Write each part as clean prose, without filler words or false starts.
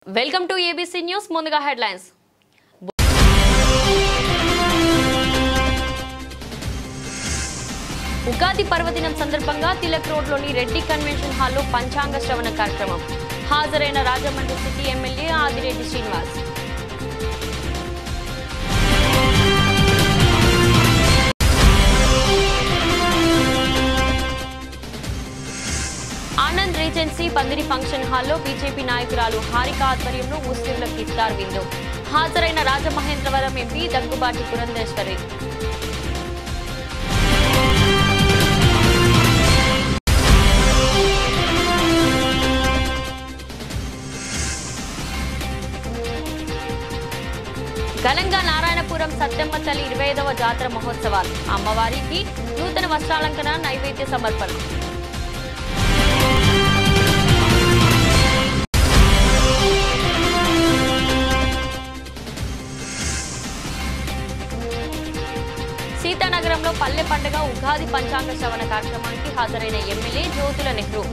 Welcome to ABC news. ముందుగా headlines. Ugadi పర్వదినం సందర్భంగా తిలక్ రోడ్లోని రెడ్డి కన్వెన్షన్ హాల్లో పంచాంగ శ్రవణ కార్యక్రమం. హాజరైన Rajahmundry city MLA Adireddy Srinivas. Anand regency పందిరి ఫంక్షన్ హాల్లో బీజేపీ నాయకురాలు హారిక ఆధ్వర్యంలో ముస్లింలకు ఇఫ్తార్ విందు. హాజరైన రాజమహేంద్రవరం ఎంపీ దగ్గుబాటి పురంధేశ్వరి. ఘనంగా నారాయణపురం సత్యమ్మ తల్లి 25వ జాతర మహోత్సవాలు. అమ్మవారికి నూతన వస్త్రాలంకరణ, నైవేద్య సమర్పణ. సీతానగరంలో పల్లె పండుగ ఉగాది పంచాంగ శ్రవణ కార్యక్రమానికి హాజరైన ఎమ్మెల్యే జ్యోతుల నెహ్రూ.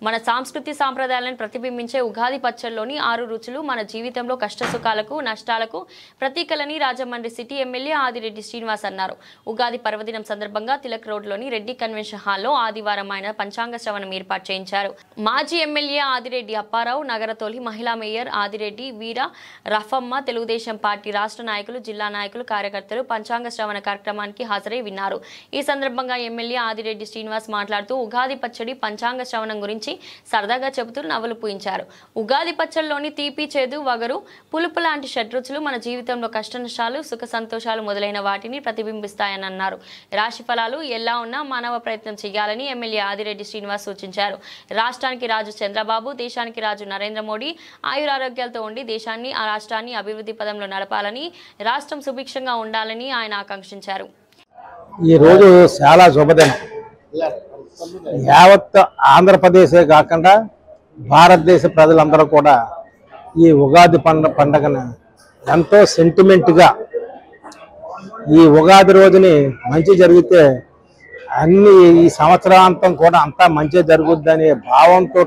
మన సాంస్కృతి సాంప్రదాయాలను ప్రతిబింబించే ఉగాది పచ్చడిలోని 6 రుచులు మన జీవితంలో కష్టసుఖాలకు, నష్టాలకు ప్రతీకలని రాజమండ్రి సిటీ ఎమ్మెల్యే ఆదిరెడ్డి శ్రీనివాస్ అన్నారు. ఉగాది పర్వదినం సందర్భంగా తిలక్ రోడ్లోని రెడ్డి కన్వెన్షన్ హాల్లో ఆదివారం ఆయన పంచాంగ శ్రవణం ఏర్పాటు చేయించారు. మాజీ ఎమ్మెల్యే ఆదిరెడ్డి అప్పారావు, నగర తొలి మహిళా మేయర్ ఆదిరెడ్డి వీర రఫమ్మ, తెలుగుదేశం పార్టీ రాష్ట్ర నాయకులు, జిల్లా నాయకులు, కార్యకర్తలు పంచాంగ శ్రవణ కార్యక్రమానికి హాజరై విన్నారు. ఈ సందర్భంగా ఎమ్మెల్యే ఆదిరెడ్డి శ్రీనివాస్ మాట్లాడుతూ ఉగాది పచ్చడి, పంచాంగ శ్రవణం గురించి సరదాగా చెబుతూ నవ్వులు పూయించారు. ఉగాది పచ్చడిలోని తీపి, చేదు, వగరు, పులుపు లాంటి షడ్రుచులు మన జీవితంలో కష్ట నష్టాలు, సుఖ సంతోషాలు మొదలైన వాటిని ప్రతిబింబిస్తాయని అన్నారు. రాశి ఫలాలు ఎలా ఉన్నా మానవ ప్రయత్నం చేయాలని ఎమ్మెల్యే ఆదిరెడ్డి శ్రీనివాస్ సూచించారు. రాష్ట్రానికి రాజు చంద్రబాబు, దేశానికి రాజు నరేంద్ర మోడీ ఆయురారోగ్యాలతో ఉండి దేశాన్ని, ఆ రాష్ట్రాన్ని అభివృద్ధి పదంలో నడపాలని, రాష్ట్రం సుభిక్షంగా ఉండాలని ఆయన ఆకాంక్షించారు. ఈ రోజు చాలా శుభదినం. యావత్ ఆంధ్రప్రదేశే కాకుండా భారతదేశ ప్రజలందరూ కూడా ఈ ఉగాది పండగను ఎంతో సెంటిమెంట్గా, ఈ ఉగాది రోజుని మంచి జరిగితే అన్ని ఈ సంవత్సరాంతం కూడా అంతా మంచి జరుగుద్దనే భావంతో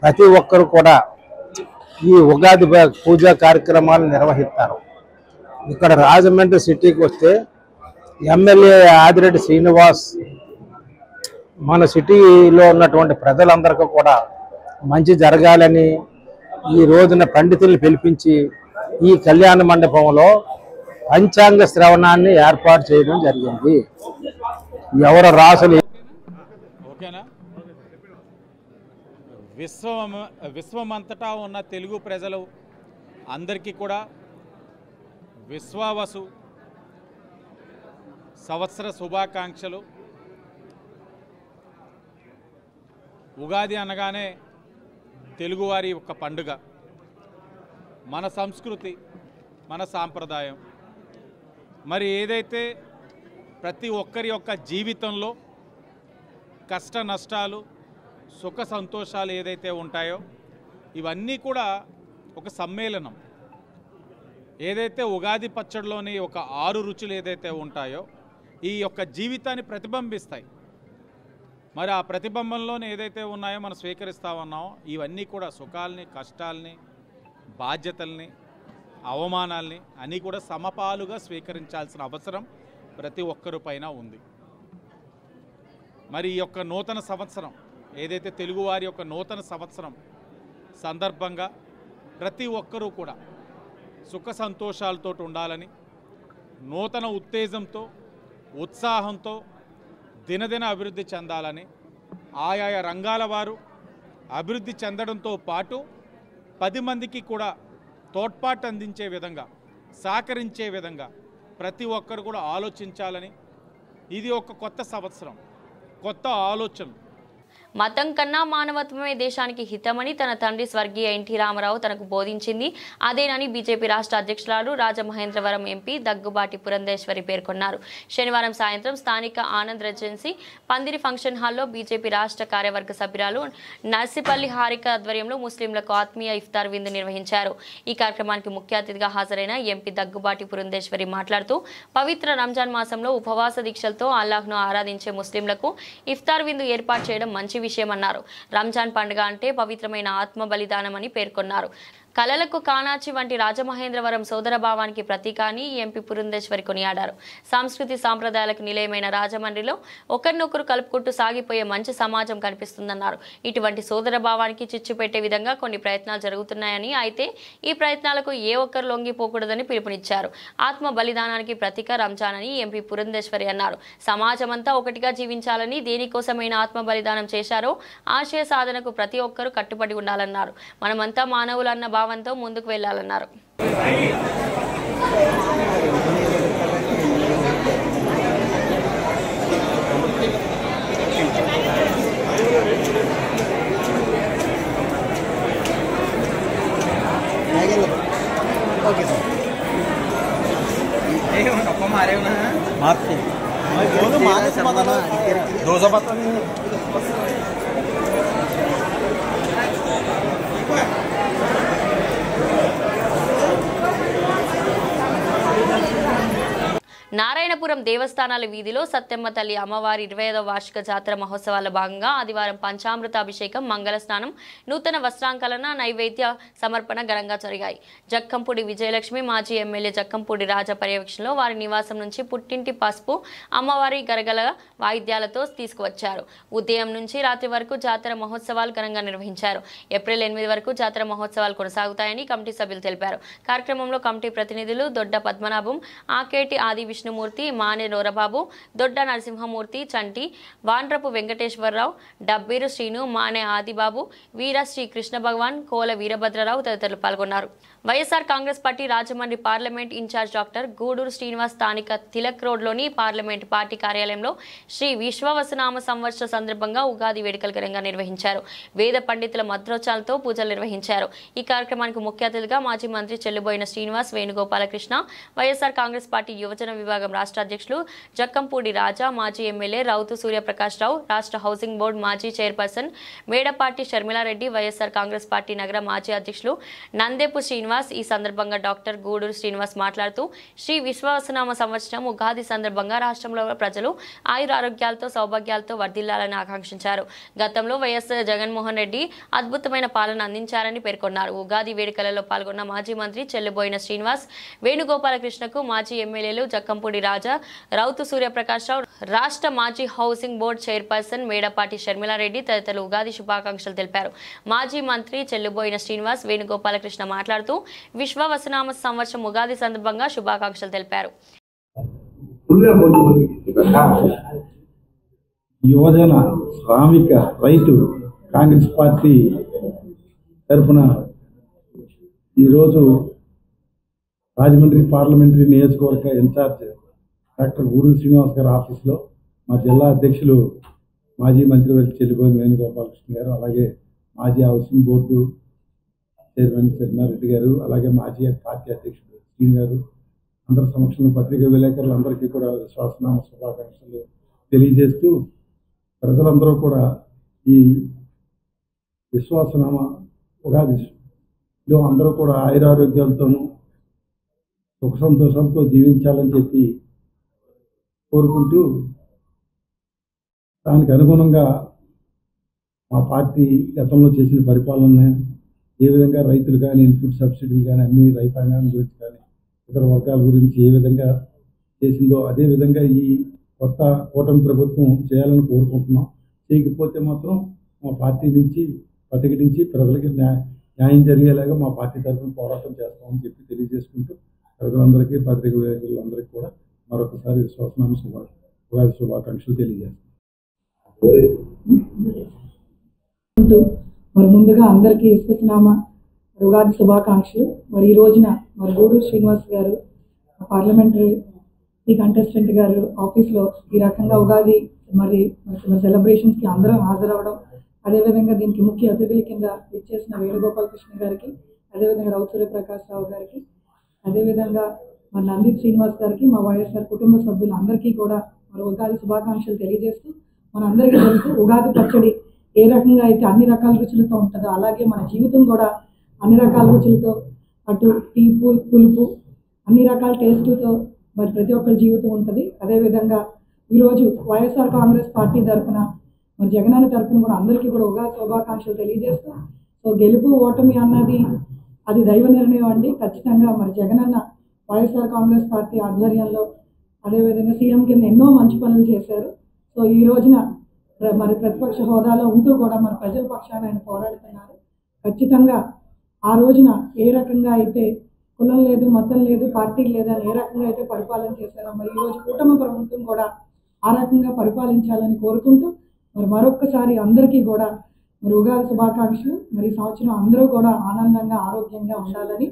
ప్రతి ఒక్కరు కూడా ఈ ఉగాది పూజా కార్యక్రమాలు నిర్వహిస్తారు. ఇక్కడ రాజమండ్రి సిటీకి వస్తే ఎమ్మెల్యే ఆదిరెడ్డి శ్రీనివాస్ మన సిటీలో ఉన్నటువంటి ప్రజలందరికీ కూడా మంచి జరగాలని ఈ రోజున పండితుల్ని పిలిపించి ఈ కళ్యాణ మండపంలో పంచాంగ శ్రవణాన్ని ఏర్పాటు చేయడం జరిగింది. ఎవరు రాసులు ఓకేనా, విశ్వమంతటా ఉన్న తెలుగు ప్రజలు అందరికీ కూడా విశ్వావసు సంవత్సర శుభాకాంక్షలు. ఉగాది అనగానే తెలుగువారి యొక్క పండుగ, మన సంస్కృతి, మన సాంప్రదాయం. మరి ఏదైతే ప్రతి ఒక్కరి యొక్క జీవితంలో కష్ట నష్టాలు, సుఖ సంతోషాలు ఏదైతే ఉంటాయో ఇవన్నీ కూడా ఒక సమ్మేళనం. ఏదైతే ఉగాది పచ్చడిలోని ఒక 6 రుచులు ఏదైతే ఉంటాయో ఈ యొక్క జీవితాన్ని ప్రతిబింబిస్తాయి. మరి ఆ ప్రతిబింబంలోనే ఏదైతే ఉన్నాయో మనం స్వీకరిస్తూ ఉన్నామో ఇవన్నీ కూడా సుఖాలని, కష్టాలని, బాధ్యతల్ని, అవమానాల్ని అన్నీ కూడా సమపాలుగా స్వీకరించాల్సిన అవసరం ప్రతి ఒక్కరి పైన ఉంది. మరి ఈ యొక్క నూతన సంవత్సరం ఏదైతే తెలుగువారి యొక్క నూతన సంవత్సరం సందర్భంగా ప్రతి ఒక్కరూ కూడా సుఖ సంతోషాలతో ఉండాలని, నూతన ఉత్తేజంతో, ఉత్సాహంతో దినదిన అభివృద్ధి చెందాలని, ఆయా రంగాల వారు అభివృద్ధి చెందడంతో పాటు 10 మందికి కూడా తోడ్పాటు అందించే విధంగా, సహకరించే విధంగా ప్రతి ఒక్కరు కూడా ఆలోచించాలని, ఇది ఒక కొత్త సంవత్సరం, కొత్త ఆలోచన. మతం కన్నా మానవత్వమే దేశానికి హితమని తన తండ్రి స్వర్గీయ ఎన్టీ రామారావు తనకు బోధించింది అదేనని బీజేపీ రాష్ట్ర అధ్యక్షురాలు రాజమహేంద్రవరం ఎంపీ దగ్గుబాటి పురంధేశ్వరి పేర్కొన్నారు. శనివారం సాయంత్రం స్థానిక ఆనంద్ రెజెన్సీ పందిరి ఫంక్షన్ హాల్లో బీజేపీ రాష్ట్ర కార్యవర్గ సభ్యురాలు నర్సిపల్లి హారిక ఆధ్వర్యంలో ముస్లింలకు ఆత్మీయ ఇఫ్తార్ విందు నిర్వహించారు. ఈ కార్యక్రమానికి ముఖ్య అతిథిగా హాజరైన ఎంపీ దగ్గుబాటి పురంధేశ్వరి మాట్లాడుతూ పవిత్ర రంజాన్ మాసంలో ఉపవాస దీక్షలతో అల్లాహ్ను ఆరాధించే ముస్లింలకు ఇఫ్తార్ విందు ఏర్పాటు చేయడం మంచి విషయమన్నారు. రంజాన్ పండుగ అంటే పవిత్రమైన ఆత్మ బలిదానమని పేర్కొన్నారు. కళలకు కానాచి వంటి రాజమహేంద్రవరం సోదర భావానికి ప్రతీక అని ఎంపీ పురంధేశ్వరి కొనియాడారు. సంస్కృతి సాంప్రదాయాలకు నిలయమైన రాజమండ్రిలో ఒకరినొకరు కలుపుకుంటూ సాగిపోయే మంచి సమాజం కనిపిస్తుందన్నారు. ఇటువంటి సోదర భావానికి చిచ్చు పెట్టే విధంగా కొన్ని ప్రయత్నాలు జరుగుతున్నాయని, అయితే ఈ ప్రయత్నాలకు ఏ ఒక్కరు లొంగిపోకూడదని పిలుపునిచ్చారు. ఆత్మ బలిదానానికి ప్రతీక రంజాన్ అని ఎంపీ పురంధేశ్వరి అన్నారు. సమాజమంతా ఒకటిగా జీవించాలని, దేనికోసమైనా ఆత్మ బలిదానం చేశారో ఆశయ సాధనకు ప్రతి ఒక్కరూ కట్టుబడి ఉండాలన్నారు. మనమంతా మానవులన్న భావంతో ముందుకు వెళ్లాలన్నారు. నారాయణపురం దేవస్థానాల వీధిలో సత్యమ్మ తల్లి అమ్మవారి 25వ వార్షిక జాతర మహోత్సవాల భాగంగా ఆదివారం పంచామృతాభిషేకం, మంగళ స్నానం, నూతన వస్త్రాంకలన, నైవేద్య సమర్పణ ఘనంగా జరిగాయి. జక్కంపూడి విజయలక్ష్మి మాజీ ఎమ్మెల్యే జక్కంపూడి రాజా పర్యవేక్షణలో వారి నివాసం నుంచి పుట్టింటి పసుపు అమ్మవారి గరగల వాయిద్యాలతో తీసుకువచ్చారు. ఉదయం నుంచి రాత్రి వరకు జాతర మహోత్సవాలు ఘనంగా నిర్వహించారు. ఏప్రిల్ 8 వరకు జాతర మహోత్సవాలు కొనసాగుతాయని కమిటీ సభ్యులు తెలిపారు. కార్యక్రమంలో కమిటీ ప్రతినిధులు దొడ్డ పద్మనాభం, ఆకేటి ఆది విష్ణుమూర్తి, మానే నోరబాబు, దొడ్డ నరసింహమూర్తి, చంటి, వాండ్రపు వెంకటేశ్వరరావు, డబ్బీరు శ్రీను, మానే ఆదిబాబు, వీర శ్రీ కృష్ణ భగవాన్, కోల వీరభద్రరావు తదితరులు పాల్గొన్నారు. YSR Congress party Rajahmundry parliament incharge doctor Guduru Srinivas స్థానిక తిలక్ రోడ్లోని పార్లమెంట్ పార్టీ కార్యాలయంలో శ్రీ విశ్వవసనామ సంవత్సర సందర్భంగా ఉగాది వేడుకలు ఘనంగా నిర్వహించారు. వేద పండితుల మంత్రోచ్చాలతో పూజలు నిర్వహించారు. ఈ కార్యక్రమానికి ముఖ్య అతిథిగా మాజీ మంత్రి చెల్లుబోయిన శ్రీనివాస్, వేణుగోపాలకృష్ణ, వైఎస్ఆర్ కాంగ్రెస్ పార్టీ యువజన విభాగం రాష్ట్ర అధ్యక్షులు జక్కంపూడి రాజా, మాజీ ఎమ్మెల్యే రౌతు సూర్యప్రకాష్ రావు, రాష్ట్ర హౌసింగ్ బోర్డు మాజీ చైర్పర్సన్ మేడపాటి షర్మిలారెడ్డి, వైఎస్ఆర్ కాంగ్రెస్ పార్టీ నగర మాజీ అధ్యక్షులు నందేపు శ్రీనివాస్. ఈ సందర్భంగా డాక్టర్ గూడూరు శ్రీనివాస్ మాట్లాడుతూ శ్రీ విశ్వవసనామ సంవత్సరం ఉగాది సందర్భంగా రాష్ట్రంలో ప్రజలు ఆయురారోగ్యాలతో సౌభాగ్యాలతో వర్ధిల్లాలని ఆకాంక్షించారు. గతంలో వైఎస్ జగన్మోహన్ రెడ్డి అద్భుతమైన పాలన అందించారని పేర్కొన్నారు. ఉగాది వేడుకలలో పాల్గొన్న మాజీ మంత్రి చెల్లుబోయిన శ్రీనివాస్, వేణుగోపాలకృష్ణకు మాజీ ఎమ్మెల్యేలు జక్కంపూడి రాజా, రౌతు సూర్యప్రకాష్ రావు, రాష్ట్ర మాజీ housing board chairperson Medapati Sharmila Reddy తదితరులు ఉగాది శుభాకాంక్షలు తెలిపారు. మాజీ మంత్రి చెల్లుబోయిన శ్రీనివాస్, వేణుగోపాలకృష్ణ మాట్లాడుతూ విశ్వవసనామ సంవత్సరం ఉగాది సందర్భంగా శుభాకాంక్షలు తెలిపారు. యువజన శ్రామిక రైతు కాంగ్రెస్ పార్టీ తరఫున ఈరోజు రాజమండ్రి పార్లమెంటరీ నియోజకవర్గ ఇన్ఛార్జ్ డాక్టర్ గూడూరు శ్రీనివాస్ గారి ఆఫీస్లో మా జిల్లా అధ్యక్షులు మాజీ మంత్రివర్గ చెల్లిపోయిన వేణుగోపాలకృష్ణ గారు, అలాగే మాజీ హౌసింగ్ బోర్డు చైర్మన్ శర్మారెడ్డి గారు, అలాగే మాజీ పార్టీ అధ్యక్షుడు శ్రీను గారు, అందరి సమక్షంలో పత్రికా విలేకరులందరికీ కూడా విశ్వాసనామ శుభాకాంక్షలు తెలియజేస్తూ ప్రజలందరూ కూడా ఈ విశ్వాసనామ ఉగాదిలో అందరూ కూడా ఆయురారోగ్యాలతోనూ సుఖ సంతోషాలతో జీవించాలని చెప్పి కోరుకుంటూ దానికి అనుగుణంగా మా పార్టీ గతంలో చేసిన పరిపాలన ఏ విధంగా రైతులు కానీ ఇన్పుట్ సబ్సిడీలు కానీ అన్ని రైతాంగాన్ని గురించి కానీ ఇతర వర్గాల గురించి ఏ విధంగా చేసిందో అదే విధంగా ఈ కొత్త కూటమి ప్రభుత్వం చేయాలని కోరుకుంటున్నాం. చేయకపోతే మాత్రం మా పార్టీ నుంచి ప్రతిఘటించి ప్రజలకి న్యాయం జరిగేలాగా మా పార్టీ తరఫున పోరాటం చేస్తామని చెప్పి తెలియజేసుకుంటూ ప్రజలందరికీ పత్రికా విలేకరులందరికీ కూడా మరొకసారి విశ్వాసనామ ఉగాది శుభాకాంక్షలు తెలియజేస్తాం. మరి ముందుగా అందరికీ విశ్వసనామ ఉగాది శుభాకాంక్షలు. మరి ఈ రోజున మరి గూడూరు శ్రీనివాస్ గారు పార్లమెంటరీ కంటెస్టెంట్ గారు ఆఫీస్లో ఈ రకంగా ఉగాది మరి సెలబ్రేషన్స్కి అందరం హాజరవ్వడం అదేవిధంగా దీనికి ముఖ్య అతిథుల కింద ఇచ్చేసిన వేణుగోపాలకృష్ణ గారికి, అదేవిధంగా రౌత్ సూర్యప్రకాష్ రావు గారికి, అదేవిధంగా మన నంది శ్రీనివాస్ గారికి, మా వైఎస్ఆర్ కుటుంబ సభ్యులందరికీ కూడా మరి ఉగాది శుభాకాంక్షలు తెలియజేస్తూ, మనందరికీ తెలుసు ఉగాది పచ్చడి ఏ రకంగా అయితే అన్ని రకాల రుచులతో ఉంటుందో అలాగే మన జీవితం కూడా అన్ని రకాల రుచులతో, అటు తీపి పులుపు అన్ని రకాల టేస్టులతో మరి ప్రతి ఒక్కరి జీవితం ఉంటుంది. అదేవిధంగా ఈరోజు వైఎస్ఆర్ కాంగ్రెస్ పార్టీ తరఫున మరి జగనన్న తరఫున కూడా అందరికీ కూడా ఉగాది శుభాకాంక్షలు తెలియజేస్తూ, సో గెలుపు ఓటమి అన్నది అది దైవ నిర్ణయం అండి. ఖచ్చితంగా మరి జగనన్న వైఎస్ఆర్ కాంగ్రెస్ పార్టీ ఆధ్వర్యంలో అదేవిధంగా సీఎం కింద ఎన్నో మంచి పనులు చేశారు. సో ఈ రోజున మరి ప్రతిపక్ష హోదాలో ఉంటూ కూడా మరి ప్రజల పక్షాన ఆయన పోరాడుతున్నారు. ఖచ్చితంగా ఆ రోజున ఏ రకంగా అయితే కులం లేదు, మతం లేదు, పార్టీ లేదని ఏ రకంగా అయితే పరిపాలన చేశారో మరి ఈరోజు కూటమి ప్రభుత్వం కూడా ఆ రకంగా పరిపాలించాలని కోరుకుంటూ మరి మరొక్కసారి అందరికీ కూడా మరి ఉగాది శుభాకాంక్షలు. మరి ఈ సంవత్సరం అందరూ కూడా ఆనందంగా ఆరోగ్యంగా ఉండాలని,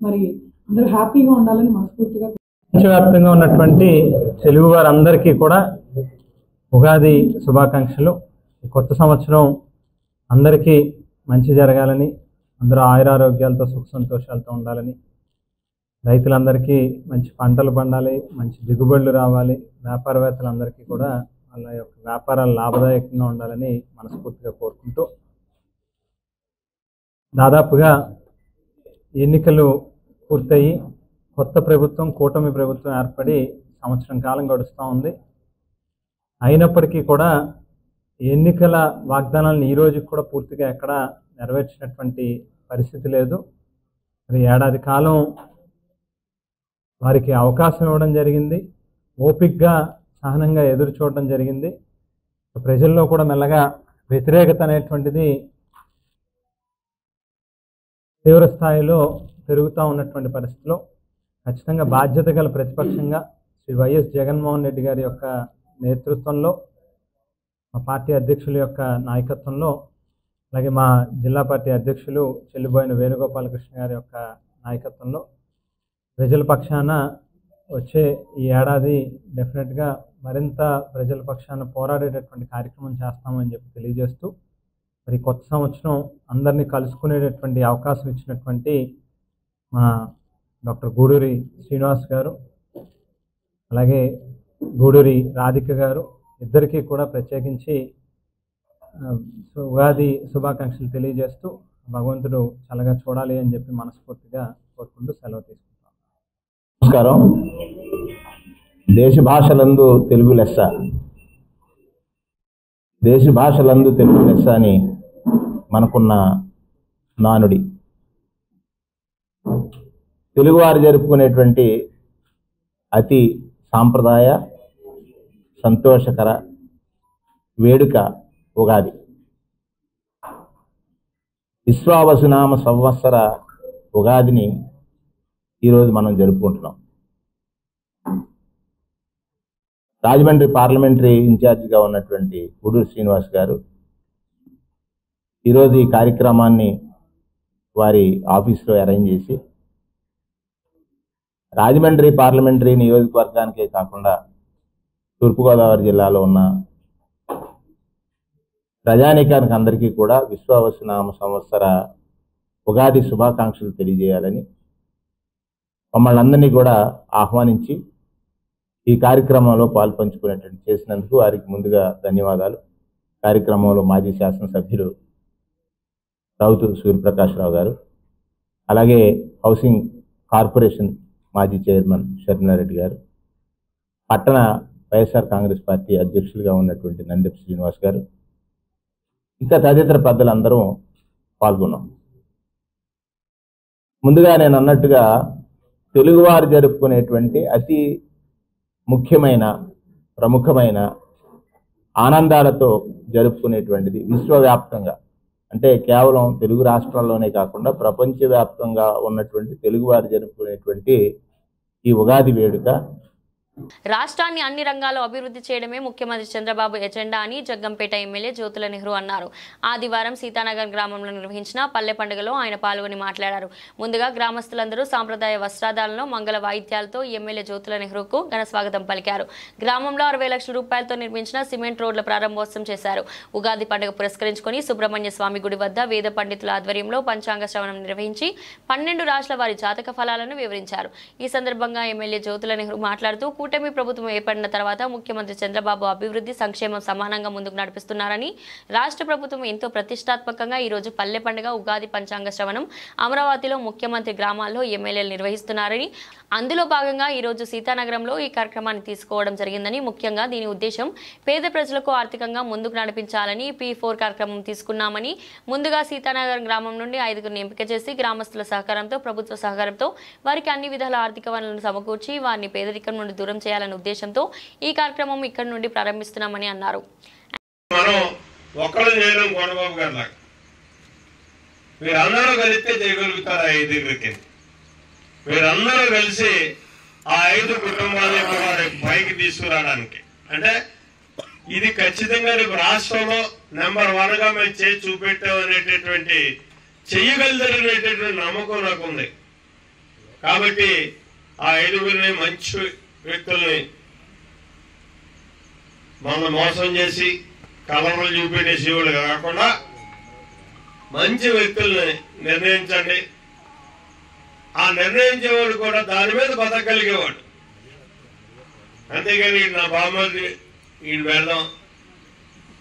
మరి అందరూ హ్యాపీగా ఉండాలని మనస్ఫూర్తిగా ప్రపంచవ్యాప్తంగా ఉన్నటువంటి తెలుగు వారందరికీ కూడా ఉగాది శుభాకాంక్షలు. ఈ కొత్త సంవత్సరం అందరికీ మంచి జరగాలని, అందరూ ఆయురారోగ్యాలతో సుఖ సంతోషాలతో ఉండాలని, రైతులందరికీ మంచి పంటలు పండాలి, మంచి దిగుబడులు రావాలి, వ్యాపారవేత్తలందరికీ కూడా వాళ్ళ యొక్క వ్యాపారాలు లాభదాయకంగా ఉండాలని మనస్ఫూర్తిగా కోరుకుంటూ, దాదాపుగా ఎన్నికలు పూర్తయి కొత్త ప్రభుత్వం కూటమి ప్రభుత్వం ఏర్పడి సంవత్సరం కాలం గడుస్తూ ఉంది. అయినప్పటికీ కూడా ఎన్నికల వాగ్దానాలను ఈ రోజుకి కూడా పూర్తిగా ఎక్కడ నెరవేర్చినటువంటి పరిస్థితి లేదు. మరి ఏడాది కాలం వారికి అవకాశం ఇవ్వడం జరిగింది, ఓపికగా సహనంగా ఎదురు చూడడం జరిగింది. ప్రజల్లో కూడా మెల్లగా వ్యతిరేకత అనేటువంటిది తీవ్ర స్థాయిలో పెరుగుతూ ఉన్నటువంటి పరిస్థితిలో ఖచ్చితంగా బాధ్యత గల ప్రతిపక్షంగా శ్రీ వైఎస్ జగన్మోహన్ రెడ్డి గారి యొక్క నేతృత్వంలో, మా పార్టీ అధ్యక్షుల యొక్క నాయకత్వంలో, అలాగే మా జిల్లా పార్టీ అధ్యక్షులు చెల్లిబోయిన వేణుగోపాలకృష్ణ గారి యొక్క నాయకత్వంలో ప్రజల పక్షాన వచ్చే ఈ ఏడాది డెఫినెట్గా మరింత ప్రజల పక్షాన పోరాడేటటువంటి కార్యక్రమం చేస్తామని చెప్పి తెలియజేస్తూ, మరి కొత్త సంవత్సరం అందరినీ కలుసుకునేటటువంటి అవకాశం ఇచ్చినటువంటి మా డాక్టర్ గూడూరి శ్రీనివాస్ గారు, అలాగే గూడూరి రాధిక గారు ఇద్దరికీ కూడా ప్రత్యేకించి ఉగాది శుభాకాంక్షలు తెలియజేస్తూ, భగవంతుడు చల్లగా చూడాలి అని చెప్పి మనస్ఫూర్తిగా కోరుకుంటూ సెలవు తీసుకుంటాం. నమస్కారం. దేశ భాషలందు తెలుగు లెస్స, దేశ భాషలందు తెలుగు లెస్స అని మనకున్న నానుడి. తెలుగువారు జరుపుకునేటువంటి అతి సాంప్రదాయ సంతోషకర వేడుక ఉగాది. విశ్వావసునామ సంవత్సర ఉగాదిని ఈరోజు మనం జరుపుకుంటున్నాం. రాజమండ్రి పార్లమెంటరీ ఇన్ఛార్జిగా ఉన్నటువంటి గూడూరి శ్రీనివాస్ గారు ఈరోజు ఈ కార్యక్రమాన్ని వారి ఆఫీస్లో అరేంజ్ చేసి రాజమండ్రి పార్లమెంటరీ నియోజకవర్గానికే కాకుండా తూర్పుగోదావరి జిల్లాలో ఉన్న ప్రజానీకానికి అందరికీ కూడా విశ్వావసునామ సంవత్సర ఉగాది శుభాకాంక్షలు తెలియజేయాలని మమ్మల్ని అందరినీ కూడా ఆహ్వానించి ఈ కార్యక్రమంలో పాల్పంచుకునేటువంటి చేసినందుకు వారికి ముందుగా ధన్యవాదాలు. కార్యక్రమంలో మాజీ శాసనసభ్యులు రౌతు సూర్యప్రకాష్ రావు గారు, అలాగే హౌసింగ్ కార్పొరేషన్ మాజీ చైర్మన్ షర్మిలారెడ్డి గారు, పట్టణ వైఎస్ఆర్ కాంగ్రెస్ పార్టీ అధ్యక్షులుగా ఉన్నటువంటి నంది శ్రీనివాస్ గారు, ఇంకా తదితర పెద్దలందరూ పాల్గొన్నాం. ముందుగా నేను అన్నట్టుగా తెలుగువారు జరుపుకునేటువంటి అతి ముఖ్యమైన ప్రముఖమైన ఆనందాలతో జరుపుకునేటువంటిది విశ్వవ్యాప్తంగా, అంటే కేవలం తెలుగు రాష్ట్రాల్లోనే కాకుండా ప్రపంచవ్యాప్తంగా ఉన్నటువంటి తెలుగువారు జరుపుకునేటువంటి ఈ ఉగాది వేడుక రాష్ట్రాన్ని అన్ని రంగాల్లో అభివృద్ధి చేయడమే ముఖ్యమంత్రి చంద్రబాబు ఎజెండా అని జగ్గంపేట ఎమ్మెల్యే జ్యోతుల నెహ్రూ అన్నారు. ఆదివారం సీతానగర్ గ్రామంలో నిర్వహించిన పల్లె పండుగలో ఆయన పాల్గొని మాట్లాడారు. ముందుగా గ్రామస్తులందరూ సాంప్రదాయ వస్త్రాధారణలో మంగళ వాయిద్యాలతో ఎమ్మెల్యే జ్యోతుల నెహ్రూకు ఘన స్వాగతం పలికారు. గ్రామంలో 60 లక్షల రూపాయలతో నిర్మించిన సిమెంట్ రోడ్ల ప్రారంభోత్సవం చేశారు. ఉగాది పండుగ పురస్కరించుకుని సుబ్రహ్మణ్య స్వామి గుడి వద్ద వేద పండితుల ఆధ్వర్యంలో పంచాంగ శ్రవణం నిర్వహించి 12 రాష్ట్రాల వారి జాతక ఫలాలను వివరించారు. ఈ సందర్భంగా ఎమ్మెల్యే జ్యోతుల నెహ్రూ మాట్లాడుతూ కూటమి ప్రభుత్వం ఏర్పడిన తర్వాత ముఖ్యమంత్రి చంద్రబాబు అభివృద్ధి సంక్షేమం సమానంగా ముందుకు నడిపిస్తున్నారని, రాష్ట్ర ప్రభుత్వం ఎంతో ప్రతిష్టాత్మకంగా ఈ రోజు పల్లె పండుగ ఉగాది పంచాంగ శ్రవణం అమరావతిలో ముఖ్యమంత్రి గ్రామాల్లో ఎమ్మెల్యేలు నిర్వహిస్తున్నారని, అందులో భాగంగా ఈ రోజు సీతానగరంలో ఈ కార్యక్రమాన్ని తీసుకోవడం జరిగిందని, ముఖ్యంగా దీని ఉద్దేశం పేద ప్రజలకు ఆర్థికంగా ముందుకు నడిపించాలని P4 కార్యక్రమం తీసుకున్నామని, ముందుగా సీతానగరం గ్రామం నుండి 5గురిని ఎంపిక చేసి గ్రామస్తుల సహకారంతో ప్రభుత్వ సహకారంతో వారికి అన్ని విధాల ఆర్థిక వనరులను సమకూర్చి వారిని పేదరికం నుండి దూరం చేయాలనే ఉద్దేశంతో ఈ కార్యక్రమం ఇక్కడి నుండి ప్రారంభిస్తున్నామని అన్నారు. మనం ఒక్కరు చేయడం కొండబాబు గారు లాగా మీరందరూ కలిస్తే చేయగలుగుతారు. 5 మీరందరూ కలిసి ఆ 5 కుటుంబాలని కూడా పైకి తీసుకురావడానికి, అంటే ఇది ఖచ్చితంగా రేపు రాష్ట్రంలో నెంబర్ 1గా మేము చేసి చూపెట్టాం అనేటటువంటి చెయ్యగలుగుతారనేటటువంటి నమ్మకం నాకు ఉంది. కాబట్టి ఆ 5గురిని మంచి వ్యక్తుల్ని మనం మోసం చేసి కలవలు చూపెట్టేసి వాళ్ళు కాకుండా మంచి వ్యక్తుల్ని నిర్ణయించండి. ఆ నిర్ణయించేవాడు కూడా దాని మీద బతకగలిగేవాడు, అంతేగాని నా బామ్మది ఈయన పెడదాం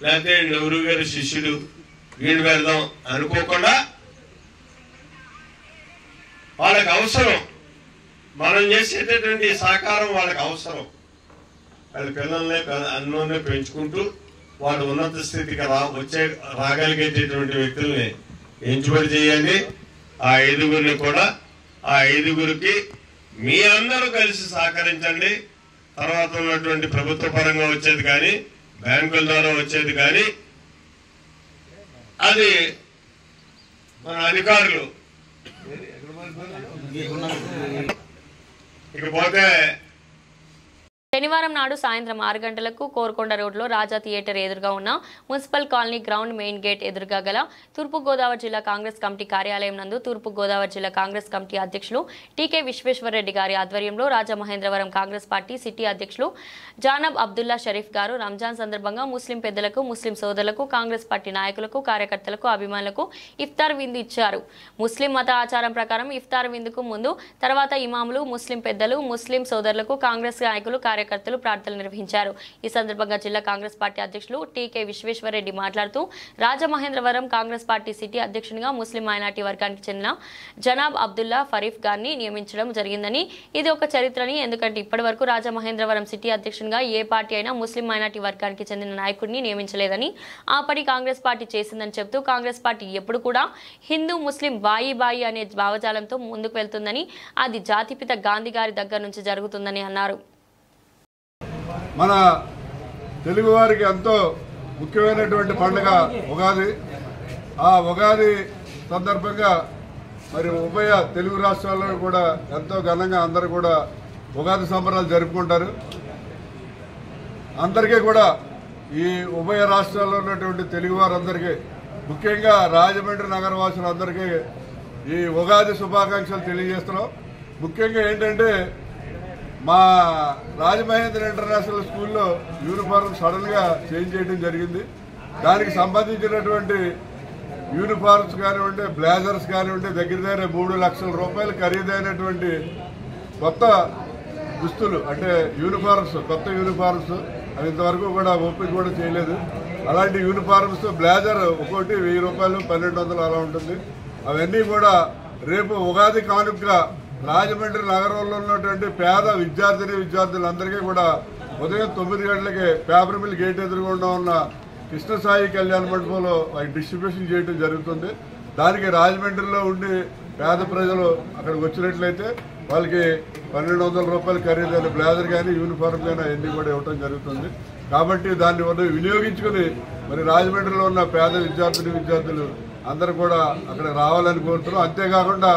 లేకపోతే నెహ్రూ గారి శిష్యుడు ఈయన పెడదాం అనుకోకుండా వాళ్ళకి అవసరం, మనం చేసేటటువంటి సహకారం వాళ్ళకి అవసరం. వాళ్ళ పిల్లల్ని అన్నోనే పెంచుకుంటూ వాళ్ళు ఉన్నత స్థితికి రాగలిగేటటువంటి వ్యక్తుల్ని ఎంచుబడి చేయాలి. ఆ 5గురిని కూడా ఆ 5గురికి మీ అందరూ కలిసి సహకరించండి. తర్వాత ఉన్నటువంటి ప్రభుత్వ పరంగా వచ్చేది కానీ బ్యాంకుల ద్వారా వచ్చేది కానీ అది మన అధికారులు ఇకపోతే శనివారం నాడు సాయంత్రం 6 గంటలకు కోరుకొండ రోడ్లో రాజా థియేటర్ ఎదురుగా ఉన్న municipal colony ground main gate ఎదురుగా గల తూర్పుగోదావరి జిల్లా కాంగ్రెస్ కమిటీ కార్యాలయం నందు తూర్పుగోదావరి జిల్లా కాంగ్రెస్ కమిటీ అధ్యక్షులు టీకే విశ్వేశ్వరరెడ్డి గారి ఆధ్వర్యంలో రాజమహేంద్రవరం కాంగ్రెస్ పార్టీ సిటీ అధ్యక్షులు జానబ్ అబ్దుల్లా షరీఫ్ గారు రంజాన్ సందర్భంగా ముస్లిం పెద్దలకు, ముస్లిం సోదరులకు, కాంగ్రెస్ పార్టీ నాయకులకు, కార్యకర్తలకు, అభిమానులకు ఇఫ్తార్ విందు ఇచ్చారు. ముస్లిం మత ఆచారం ప్రకారం ఇఫ్తార్ విందుకు ముందు తర్వాత ఇమాములు, ముస్లిం పెద్దలు, ముస్లిం సోదరులకు, కాంగ్రెస్ నాయకులు, కార్యకర్తలు ప్రార్థనలు నిర్వహించారు. ఈ సందర్భంగా జిల్లా కాంగ్రెస్ పార్టీ అధ్యక్షులు టీకే విశ్వేశ్వరరెడ్డి మాట్లాడుతూ రాజమహేంద్రవరం కాంగ్రెస్ పార్టీ సిటీ అధ్యక్షునిగా ముస్లిం మైనార్టీ వర్గానికి చెందిన జనాబ్ అబ్దుల్లా ఫరీఫ్ గారిని నియమించడం జరిగిందని, ఇది ఒక చరిత్రని, ఎందుకంటే ఇప్పటి వరకు రాజమహేంద్రవరం సిటీ అధ్యక్షునిగా ఏ పార్టీ అయినా ముస్లిం మైనార్టీ వర్గానికి చెందిన నాయకుడిని నియమించలేదని, ఆ పని కాంగ్రెస్ పార్టీ చేసిందని చెబుతూ కాంగ్రెస్ పార్టీ ఎప్పుడు కూడా హిందూ ముస్లిం బాయి బాయి అనే భావజాలంతో ముందుకు వెళ్తుందని, అది జాతిపిత గాంధీ గారి దగ్గర నుంచి జరుగుతుందని అన్నారు. మన తెలుగువారికి ఎంతో ముఖ్యమైనటువంటి పండుగ ఉగాది. ఆ ఉగాది సందర్భంగా మరి ఉభయ తెలుగు రాష్ట్రాల్లో కూడా ఎంతో ఘనంగా అందరూ కూడా ఉగాది సంబరాలు జరుపుకుంటారు. అందరికీ కూడా ఈ ఉభయ రాష్ట్రాల్లో ఉన్నటువంటి తెలుగు వారందరికీ, ముఖ్యంగా రాజమండ్రి నగరవాసులందరికీ ఈ ఉగాది శుభాకాంక్షలు తెలియజేస్తున్నాం. ముఖ్యంగా ఏంటంటే మా రాజమహేంద్ర ఇంటర్నేషనల్ స్కూల్లో యూనిఫారం సడన్గా చేంజ్ చేయడం జరిగింది. దానికి సంబంధించినటువంటి యూనిఫార్మ్స్ కానివ్వండి, బ్లేజర్స్ కానివ్వండి, దగ్గర 3 లక్షల రూపాయలు ఖరీదైనటువంటి కొత్త దుస్తులు, అంటే యూనిఫార్మ్స్, కొత్త యూనిఫార్మ్స్ అవి ఇంతవరకు కూడా ఓపెన్ కూడా చేయలేదు. అలాంటి యూనిఫార్మ్స్ బ్లేజర్ ఒక్కోటి 1000 రూపాయలు, 1200 అలా ఉంటుంది. అవన్నీ కూడా రేపు ఉగాది కానుకగా రాజమండ్రి నగరంలో ఉన్నటువంటి పేద విద్యార్థులందరికీ కూడా ఉదయం 9 గంటలకి పేపర్ మిల్ గేట్ ఎదురుగుండా ఉన్న కృష్ణసాయి కళ్యాణ మండపంలో డిస్ట్రిబ్యూషన్ చేయడం జరుగుతుంది. దానికి రాజమండ్రిలో ఉండి పేద ప్రజలు అక్కడికి వచ్చినట్లయితే వాళ్ళకి 1200 రూపాయలు ఖరీదైన బ్లేజర్ కానీ యూనిఫామ్ కానీ అవన్నీ కూడా ఇవ్వడం జరుగుతుంది. కాబట్టి దాన్ని వినియోగించుకుని మరి రాజమండ్రిలో ఉన్న పేద విద్యార్థులు అందరూ కూడా అక్కడ రావాలని కోరుతున్నాం. అంతేకాకుండా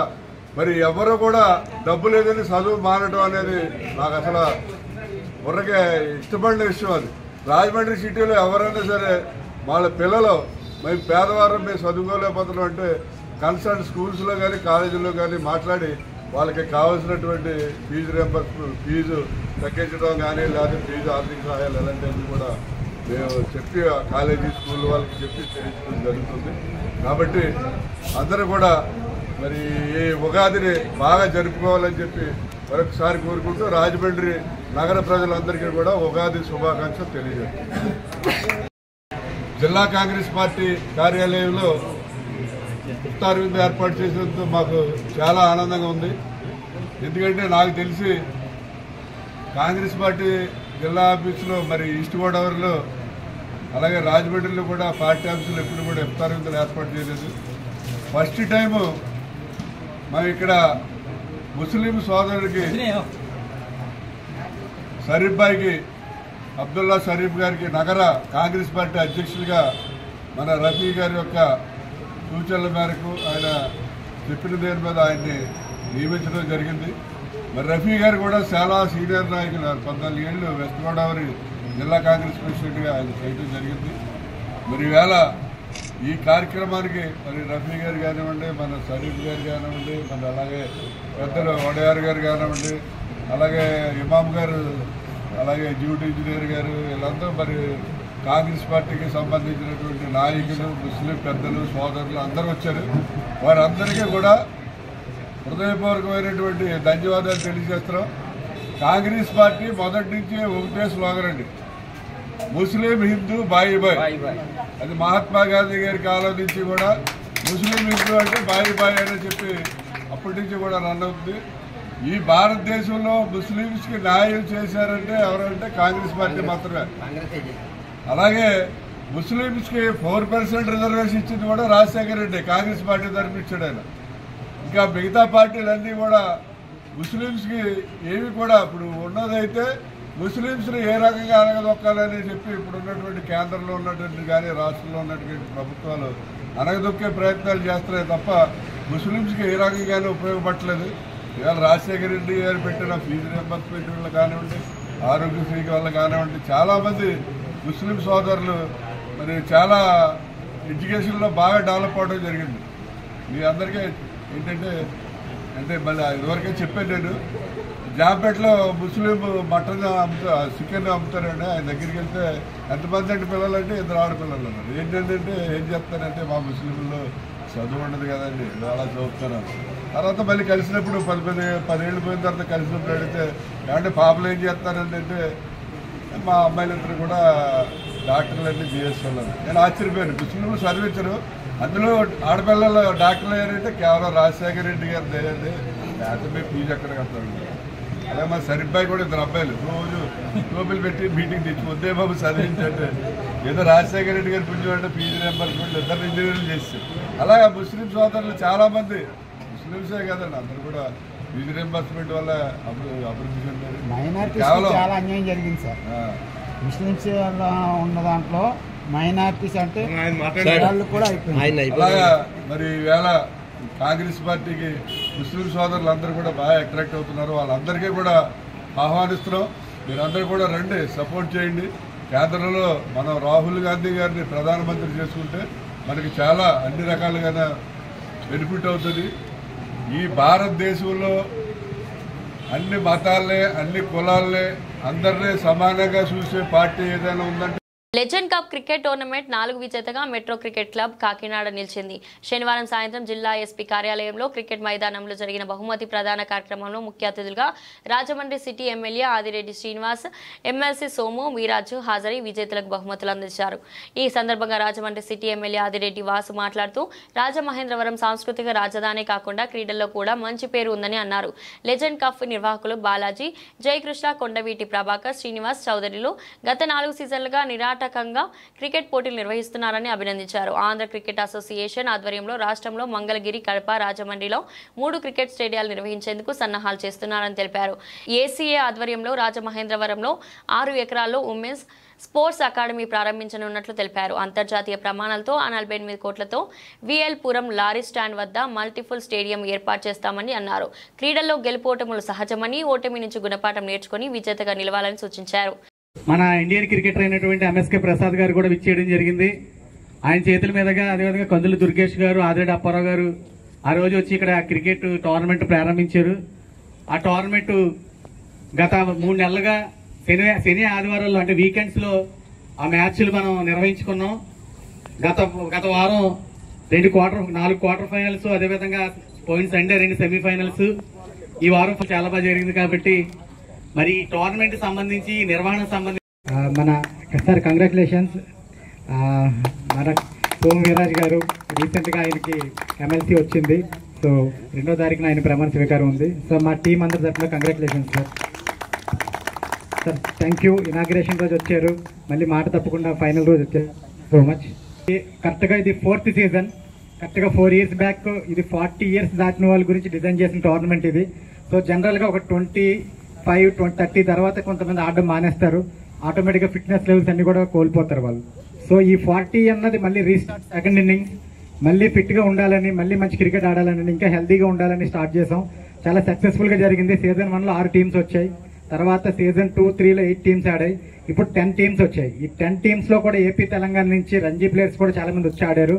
మరి ఎవరు కూడా డబ్బు లేదని చదువు మానడం అనేది నాకు అసలు ఊరకే ఇష్టపడిన విషయం అది. రాజమండ్రి సిటీలో ఎవరైనా సరే వాళ్ళ పిల్లలు మేము పేదవారం మేము చదువుకోలేకపోతున్నాం అంటే కన్సర్న్ స్కూల్స్లో కానీ కాలేజీల్లో కానీ మాట్లాడి వాళ్ళకి కావాల్సినటువంటి ఫీజు రియంబర్స్మెంట్, ఫీజు తగ్గించడం కానీ లేదా ఫీజు ఆర్థిక సహాయాలు ఎలాంటివన్నీ కూడా మేము చెప్పి కాలేజీ స్కూల్ వాళ్ళకి చెప్పి చేయించడం జరుగుతుంది. కాబట్టి అందరూ కూడా మరి ఈ ఉగాదిని బాగా జరుపుకోవాలని చెప్పి మరొకసారి కోరుకుంటూ రాజమండ్రి నగర ప్రజలందరికీ కూడా ఉగాది శుభాకాంక్షలు తెలియజేస్తున్నాం. జిల్లా కాంగ్రెస్ పార్టీ కార్యాలయంలో ఇఫ్తార్ విందు ఏర్పాటు చేసేందుకు మాకు చాలా ఆనందంగా ఉంది. ఎందుకంటే నాకు తెలిసి కాంగ్రెస్ పార్టీ జిల్లా ఆఫీసులో మరి ఈస్ట్ గోదావరిలో అలాగే రాజమండ్రిలో కూడా పార్టీ ఆఫీసులో ఎప్పుడు కూడా ఇఫ్తార్ విందులు ఏర్పాటు చేయలేదు. ఫస్ట్ టైము మనం ఇక్కడ ముస్లిం సోదరుడికి షరీఫ్ భాయ్కి అబ్దుల్లా షరీఫ్ గారికి నగర కాంగ్రెస్ పార్టీ అధ్యక్షులుగా మన రఫీ గారి యొక్క సూచనల మేరకు ఆయన చెప్పిన దేని మీద ఆయన్ని నియమించడం జరిగింది. మరి రఫీ గారు కూడా చాలా సీనియర్ నాయకులు, 14 ఏళ్ళు వెస్ట్ గోదావరి జిల్లా కాంగ్రెస్ ప్రెసిడెంట్గా ఆయన చేయడం జరిగింది. మరి ఈవేళ ఈ కార్యక్రమానికి మరి రఫీ గారు కానివ్వండి, మన షరీఫ్ గారు కానివ్వండి, మన అలాగే పెద్దలు వడయార్ గారు కానివ్వండి, అలాగే ఇమాం గారు, అలాగే డ్యూటీ ఇంజనీర్ గారు, వీళ్ళందరూ మరి కాంగ్రెస్ పార్టీకి సంబంధించినటువంటి నాయకులు, ముస్లిం పెద్దలు, సోదరులు అందరూ వచ్చారు. వారందరికీ కూడా హృదయపూర్వకమైనటువంటి ధన్యవాదాలు తెలియజేస్తున్నాం. కాంగ్రెస్ పార్టీ మొదటి నుంచి ఒకటే స్లోగన్ అండి, ముస్లిం హిందూ బాయి బాయ్. అది మహాత్మా గాంధీ గారి కాలం నుంచి కూడా ముస్లిం హిందూ అంటే బాయి బాయ్ అని చెప్పి అప్పటి నుంచి కూడా రన్ అవుతుంది. ఈ భారతదేశంలో ముస్లింస్కి న్యాయం చేశారంటే ఎవరంటే కాంగ్రెస్ పార్టీ మాత్రమే. అలాగే ముస్లింస్కి 4% రిజర్వేషన్ ఇచ్చింది కూడా రాజశేఖర రెడ్డి కాంగ్రెస్ పార్టీ తరఫున ఇచ్చాడు ఆయన. ఇంకా మిగతా పార్టీలన్నీ కూడా ముస్లింస్కి ఏవి కూడా ఇప్పుడు ఉన్నదైతే ముస్లింస్ని ఏ రకంగా అనగదొక్కాలని చెప్పి ఇప్పుడు ఉన్నటువంటి కేంద్రంలో ఉన్నటువంటి కానీ రాష్ట్రంలో ఉన్నటువంటి ప్రభుత్వాలు అనగదొక్కే ప్రయత్నాలు చేస్తున్నాయి తప్ప ముస్లింస్కి ఏ రకంగానే ఉపయోగపడలేదు. ఇవాళ రాజశేఖర రెడ్డి గారు పెట్టిన ఫీజు రియంబర్స్మెంట్ వల్ల కానివ్వండి, ఆరోగ్యశ్రీ వల్ల కానివ్వండి, చాలామంది ముస్లిం సోదరులు మరి చాలా ఎడ్యుకేషన్లో బాగా డెవలప్ అవడం జరిగింది. మీ అందరికీ ఏంటంటే మళ్ళీ ఇదివరకే చెప్పాను, నేను జాంపేటలో ముస్లిం మటన్ చికెన్ అమ్ముతారండి. ఆయన దగ్గరికి వెళ్తే ఎంతమంది అంటే పిల్లలు అంటే 2 ఆడపిల్లలు ఉన్నారు. ఏంటంటే ఏం చెప్తారంటే మా ముస్లింలో చదువు ఉండదు కదండి, అలా చదువుతారు. తర్వాత మళ్ళీ కలిసినప్పుడు 10 ఏళ్ళు పోయిన తర్వాత కలిసినప్పుడు అడిగితే ఏమంటే పాపలు ఏం చేస్తారంటే మా అమ్మాయిలందరూ కూడా డాక్టర్లు అంటే బిఎస్ వాళ్ళు. నేను ఆశ్చర్యపోయాను, ముస్లింలు చదివించరు, అందులో ఆడపిల్లలు డాక్టర్లు అయ్యారంటే కేవలం రాజశేఖర రెడ్డి గారు లేదండి, లేకపోతే ఫీజు ఎక్కడ కడతాడు. అలాగే మా షరీఫ్ భాయ్ కూడా 2 అబ్బాయిలు రోజు టోపీలు పెట్టి మీటింగ్ తెచ్చి వద్దే బాబు చదివించంటే ఏదో రాజశేఖర రెడ్డి గారి పుణ్యం అంటే ఫీజు రియంబర్స్మెంట్ 2 ఇంజనీర్లు చేస్తారు. అలాగే ముస్లిం సోదరులు చాలామంది, ముస్లింసే కదండి అందరూ కూడా ఫీజు రియంబర్స్మెంట్ వల్ల అభివృద్ధి చెందారు. కేవలం చాలా అన్యాయం జరిగింది సార్. ముస్లింస్ ఉన్న దాంట్లో మైనార్టీస్ అంటే కూడా అయిపోయింది. అలాగా మరి ఈవేళ కాంగ్రెస్ పార్టీకి ముస్లిం సోదరులు అందరూ కూడా బాగా అట్రాక్ట్ అవుతున్నారు. వాళ్ళందరికీ కూడా ఆహ్వానిస్తున్నాం. మీరందరూ కూడా రండి, సపోర్ట్ చేయండి. కేంద్రంలో మనం రాహుల్ గాంధీ గారిని ప్రధానమంత్రి చేసుకుంటే మనకి చాలా అన్ని రకాలుగా బెనిఫిట్ అవుతుంది. ఈ భారతదేశంలో అన్ని మతాలనే, అన్ని కులాలనే, అందరినీ సమానంగా చూసే పార్టీ ఏదైనా ఉందంటే లెజెండ్ కప్ క్రికెట్ టోర్నమెంట్ 4 విజేతగా మెట్రో క్రికెట్ క్లబ్ కాకినాడ నిలిచింది. శనివారం సాయంత్రం జిల్లా ఎస్పీ కార్యాలయంలో క్రికెట్ మైదానంలో జరిగిన బహుమతి ప్రదాన కార్యక్రమంలో ముఖ్య అతిథులుగా Rajahmundry city MLA Adireddy Srinivas, MLC Somu Veeraju హాజరై విజేతలకు బహుమతులు అందించారు. ఈ సందర్భంగా రాజమండ్రి సిటీ ఎమ్మెల్యే ఆదిరెడ్డి వాసు మాట్లాడుతూ రాజమహేంద్రవరం సాంస్కృతిక రాజధాని కాకుండా క్రీడల్లో కూడా మంచి పేరు ఉందని అన్నారు. లెజెండ్ కప్ నిర్వాహకులు బాలాజీ, జయకృష్ణ, కొండవీటి ప్రభాకర్, శ్రీనివాస్ చౌదరిలు గత 4 సీజన్లుగా నిరాట పర్యాటకంగా క్రికెట్ పోటీలు నిర్వహిస్తున్నారని అభినందించారు. ఆంధ్ర క్రికెట్ అసోసియేషన్ ఆధ్వర్యంలో రాష్ట్రంలో మంగళగిరి, కడప, రాజమండ్రిలో 3 క్రికెట్ స్టేడియాలు నిర్వహించేందుకు సన్నాహాలు చేస్తున్నారని తెలిపారు. ఏసీఏ ఆధ్వర్యంలో రాజమహేంద్రవరంలో 6 ఎకరాల్లో ఉమెన్స్ స్పోర్ట్స్ అకాడమీ ప్రారంభించనున్నట్లు తెలిపారు. అంతర్జాతీయ ప్రమాణాలతో 48 కోట్లతో విఎల్ పురం లారీ స్టాండ్ వద్ద మల్టిపుల్ స్టేడియం ఏర్పాటు చేస్తామని అన్నారు. క్రీడల్లో గెలుపోటములు సహజమని, ఓటమి నుంచి గుణపాఠం నేర్చుకుని విజేతగా నిలవాలని సూచించారు. మన ఇండియన్ క్రికెటర్ అయినటువంటి ఎంఎస్కే ప్రసాద్ గారు కూడా విచ్చేయడం జరిగింది. ఆయన చేతుల మీదుగా అదేవిధంగా కందులు దుర్గేష్ గారు, ఆదిరెడ్డి అప్పారావు గారు ఆ రోజు వచ్చి ఇక్కడ క్రికెట్ టోర్నమెంట్ ప్రారంభించారు. ఆ టోర్నమెంట్ గత 3 నెలలుగా శని ఆదివారాల్లో అంటే వీకెండ్స్ లో ఆ మ్యాచ్లు మనం నిర్వహించుకున్నాం. గత వారం 4 క్వార్టర్ ఫైనల్స్, అదేవిధంగా పోయిన సండే 2 సెమీఫైనల్స్. ఈ వారం చాలా బాగా జరిగింది. కాబట్టి మరి ఈ టోర్నమెంట్ సంబంధించి నిర్వహణ సంబంధించి మన సార్ కంగ్రాచులేషన్స్. మన సోము వీర్రాజు గారు రీసెంట్ గా ఆయనకి ఎమ్మెల్సీ వచ్చింది. సో 2వ తారీఖున ఆయన ప్రమాణ స్వీకారం ఉంది. సో మా టీం అందరి తరఫున congratulations sir. Sir thank you. Inauguration రోజు వచ్చారు, మళ్ళీ మాట తప్పకుండా ఫైనల్ రోజు వచ్చారు. So much. కరెక్ట్గా ఇది 4th సీజన్. కరెక్ట్గా 4 years బ్యాక్ ఇది 40 years దాటిన వాళ్ళ గురించి డిజైన్ చేసిన టోర్నమెంట్ ఇది. సో జనరల్గా ఒక 25, 30 తర్వాత కొంతమంది ఆడడం మానేస్తారు. ఆటోమేటిక్గా ఫిట్నెస్ లెవెల్స్ అన్ని కూడా కోల్పోతారు వాళ్ళు. సో ఈ 40 అన్నది మళ్ళీ రీస్టార్ట్, సెకండ్ ఇన్నింగ్స్ మళ్ళీ ఫిట్గా ఉండాలని, మళ్ళీ మంచి క్రికెట్ ఆడాలని, ఇంకా హెల్తీగా ఉండాలని స్టార్ట్ చేసాం. చాలా సక్సెస్ఫుల్గా జరిగింది. సీజన్ 1లో 6 టీమ్స్ వచ్చాయి. తర్వాత సీజన్ 2, 3లో 8 టీమ్స్ ఆడాయి. ఇప్పుడు 10 టీమ్స్ వచ్చాయి. ఈ 10 టీమ్స్ లో కూడా ఏపీ, తెలంగాణ నుంచి రంజీ ప్లేయర్స్ కూడా చాలా మంది వచ్చి ఆడారు.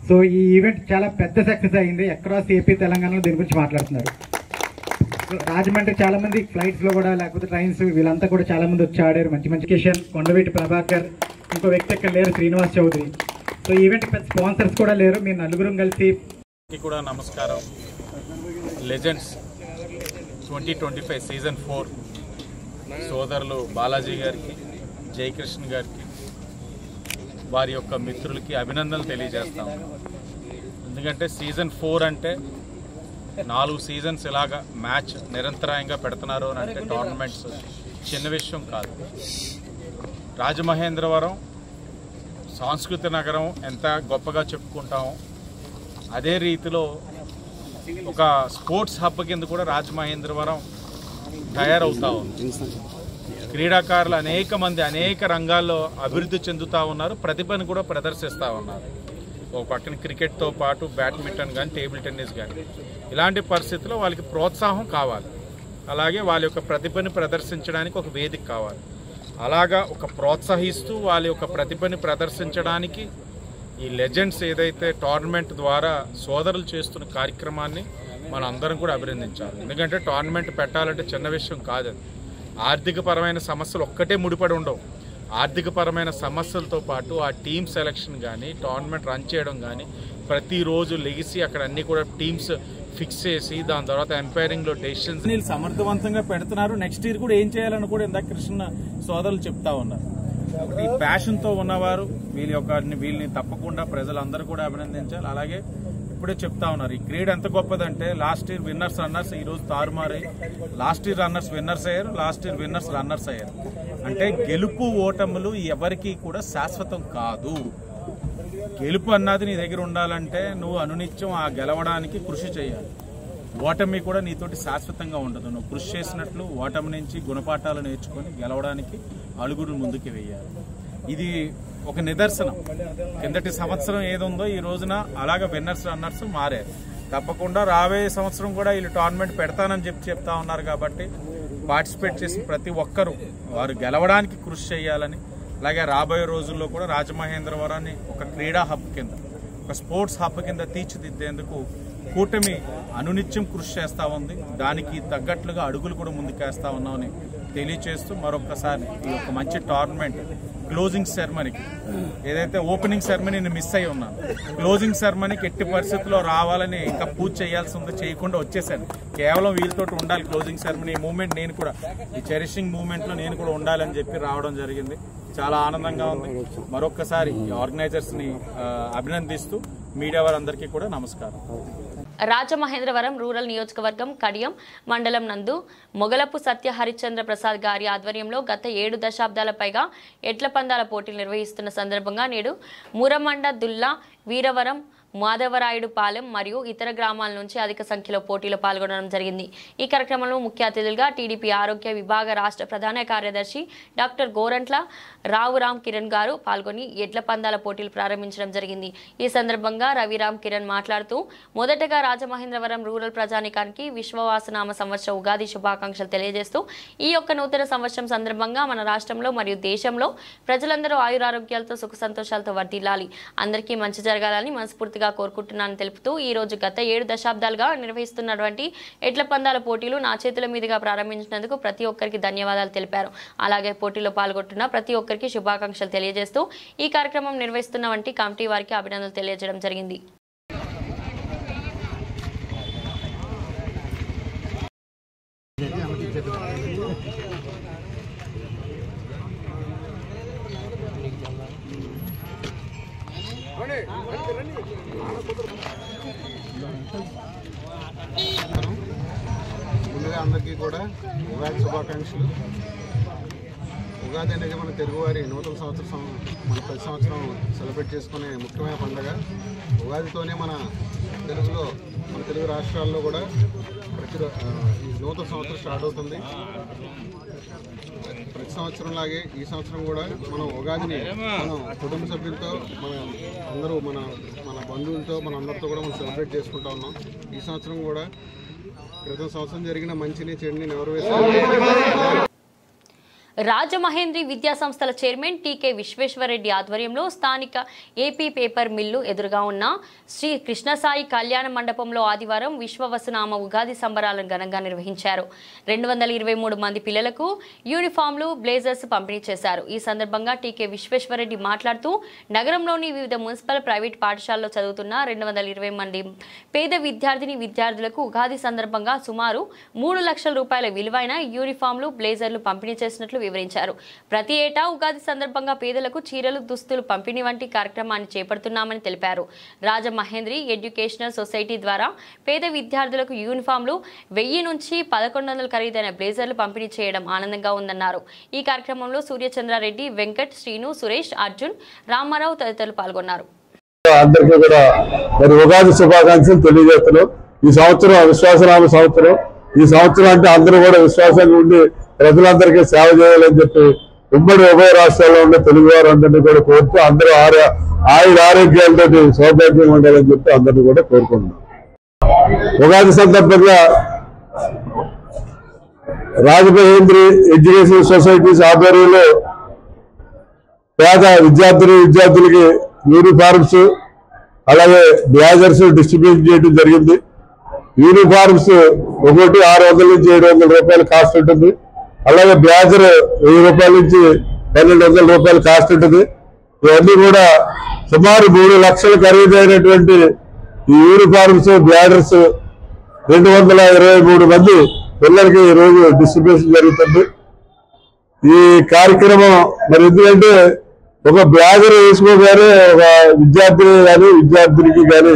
సో ఈ ఈవెంట్ చాలా పెద్ద సక్సెస్ అయింది. అక్రాస్ ఏపీ, తెలంగాణలో దీని గురించి మాట్లాడుతున్నారు. రాజమండ్రి చాలా మంది ఫ్లైట్స్ లో కూడా, లేకపోతే ట్రైన్స్, వీళ్ళంతా కూడా చాలా మంది వచ్చి ఆడారు. మంచి మంచి కిషన్, కొండవీటి ప్రభాకర్, ఇంకో వ్యక్తి ఇక్కడ లేరు, శ్రీనివాస్ చౌదరి. సో ఈవెంట్ పెద్ద స్పాన్సర్స్ కూడా లేరు. మీరు నలుగురం కలిసి కూడా నమస్కారం. లెజెండ్స్ 2025 సీజన్ 4 సోదరులు బాలాజీ గారికి, జయకృష్ణ గారికి, వారి యొక్క మిత్రులకి అభినందనలు తెలియజేస్తాం. ఎందుకంటే సీజన్ 4 అంటే 4 సీజన్స్ ఇలాగా మ్యాచ్ నిరంతరాయంగా పెడుతున్నారు అని అంటే టోర్నమెంట్స్ చిన్న విషయం కాదు. రాజమహేంద్రవరం సాంస్కృతిక నగరం ఎంత గొప్పగా చెప్పుకుంటామో అదే రీతిలో ఒక స్పోర్ట్స్ హబ్ కింద కూడా రాజమహేంద్రవరం తయారవుతా ఉంది. క్రీడాకారులు అనేక మంది అనేక రంగాల్లో అభివృద్ధి చెందుతూ ఉన్నారు, ప్రతిభను కూడా ప్రదర్శిస్తూ ఉన్నారు. ఒక పక్కన క్రికెట్తో పాటు బ్యాడ్మింటన్ కానీ, టేబుల్ టెన్నిస్ కానీ, ఇలాంటి పరిస్థితుల్లో వాళ్ళకి ప్రోత్సాహం కావాలి. అలాగే వాళ్ళ యొక్క ప్రతిభని ప్రదర్శించడానికి ఒక వేదిక కావాలి. అలాగా ఒక ప్రోత్సహిస్తూ వాళ్ళ యొక్క ప్రతిభని ప్రదర్శించడానికి ఈ లెజెండ్స్ ఏదైతే టోర్నమెంట్ ద్వారా సోదరులు చేస్తున్న కార్యక్రమాన్ని మనం అందరం కూడా అభినందించాలి. ఎందుకంటే టోర్నమెంట్ పెట్టాలంటే చిన్న విషయం కాదు. ఆర్థికపరమైన సమస్యలు ఒక్కటే ముడిపడి ఉండవు. ఆర్థికపరమైన సమస్యలతో పాటు ఆ టీమ్ సెలక్షన్ కానీ, టోర్నమెంట్ రన్ చేయడం కానీ, ప్రతిరోజు లెగిసి అక్కడ అన్ని కూడా టీమ్స్ ఫిక్స్ చేసి దాని తర్వాత ఎంపైరింగ్లో డెసిషన్స్ వీళ్ళు సమర్థవంతంగా పెడుతున్నారు. నెక్స్ట్ ఇయర్ కూడా ఏం చేయాలని కూడా ఇందాక కృష్ణ సోదరులు చెప్తా ఉన్నారు. ఈ ప్యాషన్తో ఉన్నవారు వీళ్ళని తప్పకుండా ప్రజలందరూ కూడా అభినందించాలి. అలాగే ఇప్పుడే చెప్తా ఉన్నారు, ఈ క్రీడ ఎంత గొప్పదంటే లాస్ట్ ఇయర్ విన్నర్స్ రన్నర్స్ ఈ రోజు తారుమారాయి. లాస్ట్ ఇయర్ రన్నర్స్ విన్నర్స్ అయ్యారు, లాస్ట్ ఇయర్ విన్నర్స్ రన్నర్స్ అయ్యారు. అంటే గెలుపు ఓటములు ఎవరికి కూడా శాశ్వతం కాదు. గెలుపు అన్నది నీ దగ్గర ఉండాలంటే నువ్వు అనునిత్యం ఆ గెలవడానికి కృషి చేయాలి. ఓటమి కూడా నీతోటి శాశ్వతంగా ఉండదు. నువ్వు కృషి చేసినట్లు ఓటమి నుంచి గుణపాఠాలు నేర్చుకొని గెలవడానికి అడుగులు ముందుకు వేయాలి. ఇది ఒక నిదర్శనం. కిందటి సంవత్సరం ఏదుందో ఈ రోజున అలాగే విన్నర్స్ రన్నర్స్ మారారు. తప్పకుండా రాబోయే సంవత్సరం కూడా వీళ్ళు టోర్నమెంట్ పెడతానని చెప్తా ఉన్నారు. కాబట్టి పార్టిసిపేట్ చేసిన ప్రతి ఒక్కరూ వారు గెలవడానికి కృషి చేయాలని, అలాగే రాబోయే రోజుల్లో కూడా రాజమహేంద్రవరాన్ని ఒక క్రీడా హబ్ కింద, ఒక స్పోర్ట్స్ హబ్ కింద తీర్చిదిద్దేందుకు కూటమి అనునిత్యం కృషి చేస్తూ ఉంది. దానికి తగ్గట్లుగా అడుగులు కూడా ముందుకేస్తా ఉన్నామని తెలియచేస్తూ మరొకసారి ఈ యొక్క మంచి టోర్నమెంట్ క్లోజింగ్ సెరమనీకి, ఏదైతే ఓపెనింగ్ సెరమనీ నేను మిస్ అయి ఉన్నాను, క్లోజింగ్ సెరమనీకి ఎట్టి పరిస్థితుల్లో రావాలని ఇంకా పూజ చేయాల్సి ఉంది, చేయకుండా వచ్చేసాను. కేవలం వీళ్ళతో ఉండాలి క్లోజింగ్ సెరమనీ. ఈ మూమెంట్ నేను కూడా, ఈ చెరిషింగ్ మూమెంట్లో నేను కూడా ఉండాలని చెప్పి రావడం జరిగింది. చాలా ఆనందంగా ఉంది. మరొక్కసారి ఈ ఆర్గనైజర్స్ ని అభినందిస్తూ మీడియా వారందరికీ కూడా నమస్కారం. రాజమహేంద్రవరం రూరల్ నియోజకవర్గం కడియం మండలం నందు మొగలపు సత్య హరిశ్చంద్ర ప్రసాద్ గారి ఆధ్వర్యంలో గత 7 దశాబ్దాల పైగా ఎడ్ల పందాల పోటీలు నిర్వహిస్తున్న సందర్భంగా నేడు మురమండ దుల్లా వీరవరం మాధవరాయుడు పాలెం మరియు ఇతర గ్రామాల నుంచి అధిక సంఖ్యలో పోటీలో పాల్గొనడం జరిగింది. ఈ కార్యక్రమంలో ముఖ్య అతిథులుగా టీడీపీ ఆరోగ్య విభాగ రాష్ట్ర ప్రధాన కార్యదర్శి డాక్టర్ గోరంట్ల రావురామ్ కిరణ్ గారు పాల్గొని ఎడ్ల పందాల పోటీలు ప్రారంభించడం జరిగింది. ఈ సందర్భంగా రవిరామ్ కిరణ్ మాట్లాడుతూ మొదటగా రాజమహేంద్రవరం రూరల్ ప్రజానికానికి విశ్వవాసనామ సంవత్సర ఉగాది శుభాకాంక్షలు తెలియజేస్తూ ఈ యొక్క నూతన సంవత్సరం సందర్భంగా మన రాష్ట్రంలో మరియు దేశంలో ప్రజలందరూ ఆయురారోగ్యాలతో సుఖ సంతోషాలతో వర్ధిల్లాలి, అందరికీ మంచి జరగాలని మనస్ఫూర్తిగా కోరుకుంటున్నానని తెలుపుతూ ఈ రోజు గత 7 దశాబ్దాలుగా నిర్వహిస్తున్నటువంటి ఎడ్ల పందాల పోటీలు నా చేతుల మీదుగా ప్రారంభించినందుకు ప్రతి ఒక్కరికి ధన్యవాదాలు తెలిపారు. అలాగే పోటీలో పాల్గొంటున్న ప్రతి ఒక్కరికి శుభాకాంక్షలు తెలియజేస్తూ ఈ కార్యక్రమం నిర్వహిస్తున్నటువంటి కమిటీ వారికి అభినందనలు తెలియజేయడం జరిగింది. ముందుగా అందరికీ కూడా ఉగాది శుభాకాంక్షలు. ఉగాది అనేది మన తెలుగువారి నూతన సంవత్సరం, మన ప్రతి సంవత్సరం సెలబ్రేట్ చేసుకునే ముఖ్యమైన పండుగ. ఉగాదితోనే మన తెలుగు రాష్ట్రాల్లో కూడా ఈ నూతన సంవత్సరం స్టార్ట్ అవుతుంది. ప్రతి సంవత్సరం లాగే ఈ సంవత్సరం కూడా మనం ఉగాదిని మనం కుటుంబ సభ్యులతో అందరూ మన బంధువులతో మన అందరితో కూడా మనం సెలబ్రేట్ చేసుకుంటా ఉన్నాం. ఈ సంవత్సరం కూడా క్రితం సంవత్సరం జరిగిన మంచిని చెడుని నెరవేర్చాలి. రాజమహేంద్రి విద్యా సంస్థల చైర్మన్ టీకే విశ్వేశ్వరరెడ్డి ఆధ్వర్యంలో స్థానిక ఏపీ పేపర్ మిల్లు ఎదురుగా ఉన్న శ్రీ కృష్ణసాయి కళ్యాణ మండపంలో ఆదివారం విశ్వవసునామ ఉగాది సంబరాలను ఘనంగా నిర్వహించారు. 223 మంది పిల్లలకు యూనిఫామ్లు, బ్లేజర్స్ పంపిణీ చేశారు. ఈ సందర్భంగా టీకే విశ్వేశ్వరరెడ్డి మాట్లాడుతూ నగరంలోని వివిధ మున్సిపల్, ప్రైవేట్ పాఠశాలలో చదువుతున్న 220 మంది పేద విద్యార్థులకు ఉగాది సందర్భంగా సుమారు 3 లక్షల రూపాయల విలువైన యూనిఫామ్లు, బ్లేజర్లు పంపిణీ చేసినట్లు వివరించారు. ప్రతి ఏటా ఉగాది సందర్భంగా పేదలకు చీరలు, దుస్తులు పంపిణీ వంటి కార్యక్రమాన్ని చేపడుతున్నామని తెలిపారు. రాజమహేంద్రి ఎడ్యుకేషనల్ సొసైటీ ద్వారా పేద విద్యార్థులకు యూనిఫామ్లు 1000 నుంచి 1100 ఖరీదైన బ్లేజర్లు పంపిణీ చేయడం ఆనందంగా ఉందన్నారు. ఈ కార్యక్రమంలో సూర్యచంద్రారెడ్డి, వెంకట్, శ్రీను, సురేష్, అర్జున్, రామారావు తదితరులు పాల్గొన్నారు. అందరికీ కూడా మరి ఉగాది శుభాకాంక్షలు తెలియజేస్తున్నాం. ఈ సంవత్సరం విశ్వాసనామ సంవత్సరం. ఈ సంవత్సరం అంటే అందరూ కూడా విశ్వాసంగా ఉండి ప్రజలందరికీ సేవ చేయాలని చెప్పి ఉమ్మడి ఉభయ రాష్ట్రాల్లో ఉండే తెలుగు వారు అందరినీ కూడా కోరుతూ అందరూ ఆరోగ్యాలతో సౌభాగ్యం ఉండాలని చెప్పి అందరినీ కూడా కోరుకుంటున్నాం. ఉగాది సందర్భంగా రాజమహేంద్రి ఎడ్యుకేషన్ సొసైటీస్ ఆధ్వర్యంలో పేద విద్యార్థులకి యూనిఫార్మ్స్ అలాగే బ్లేజర్స్ డిస్ట్రిబ్యూట్ చేయడం జరిగింది. యూనిఫార్మ్స్ ఒకటి 600 నుంచి 700 రూపాయలు కాస్ట్ ఉంటుంది. అలాగే బ్లేజర్ 1000 రూపాయల నుంచి 1200 రూపాయలు కాస్ట్ ఉంటుంది. ఇవన్నీ కూడా సుమారు 3 లక్షల ఖరీదైనటువంటి ఈ యూనిఫార్మ్స్, బ్లేజర్స్ 223 మంది పిల్లలకి ఈరోజు డిస్ట్రిబ్యూషన్ జరుగుతుంది. ఈ కార్యక్రమం మరి ఎందుకంటే ఒక బ్లేజర్ వేసుకోగానే ఒక విద్యార్థినికి కానీ